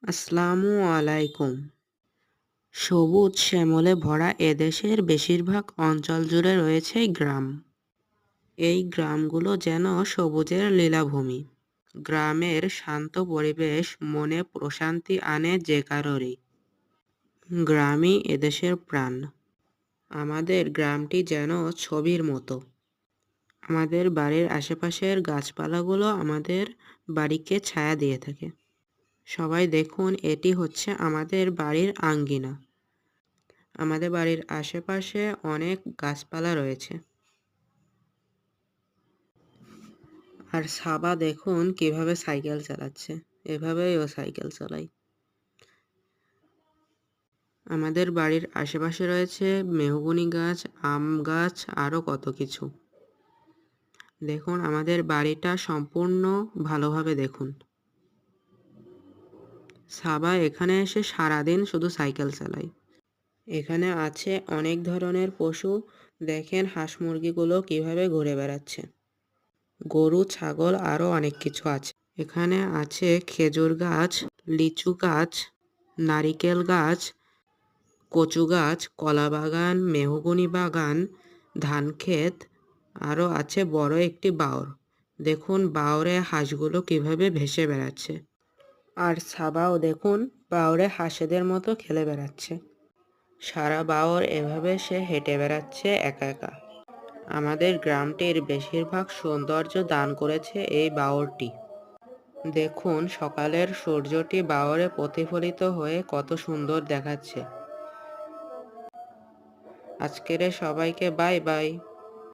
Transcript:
আসসালামু আলাইকুম। সবুজ শ্যামলে ভরা এদেশের বেশিরভাগ অঞ্চল জুড়ে রয়েছে গ্রাম। এই গ্রামগুলো যেন সবুজের লীলাভূমি। গ্রামের শান্ত পরিবেশ মনে প্রশান্তি আনে যে কারোরই। গ্রামই এদেশের প্রাণ। আমাদের গ্রামটি যেন ছবির মতো। আমাদের বাড়ির আশেপাশের গাছপালাগুলো আমাদের বাড়িকে ছায়া দিয়ে থাকে। সবাই দেখুন, এটি হচ্ছে আমাদের বাড়ির আঙ্গিনা। আমাদের বাড়ির আশেপাশে অনেক গাছপালা রয়েছে। আর সাবা দেখুন কিভাবে সাইকেল চালাচ্ছে। এভাবেই ও সাইকেল চালায়। আমাদের বাড়ির আশেপাশে রয়েছে মেহগনি গাছ, আম গাছ, আরও কত কিছু। দেখুন আমাদের বাড়িটা সম্পূর্ণ ভালোভাবে দেখুন। সাবা এখানে এসে সারাদিন শুধু সাইকেল চালায়। এখানে আছে অনেক ধরনের পশু। দেখেন হাঁস মুরগিগুলো কিভাবে ঘুরে বেড়াচ্ছে। গরু, ছাগল আরও অনেক কিছু আছে। এখানে আছে খেজুর গাছ, লিচু গাছ, নারিকেল গাছ, কচু গাছ, কলা বাগান, মেহগনি বাগান, ধান ক্ষেত, আরও আছে বড় একটি বাওর। দেখুন বাওরে হাঁসগুলো কিভাবে ভেসে বেড়াচ্ছে। আর সাবাও দেখুন বাওরে হাঁসেদের মতো খেলে বেড়াচ্ছে। সারা বাওর এভাবে সে হেঁটে বেড়াচ্ছে একা একা। আমাদের গ্রামটির বেশিরভাগ সৌন্দর্য দান করেছে এই বাওরটি। দেখুন সকালের সূর্যটি বাওরে প্রতিফলিত হয়ে কত সুন্দর দেখাচ্ছে। আজকের সবাইকে বাই বাই।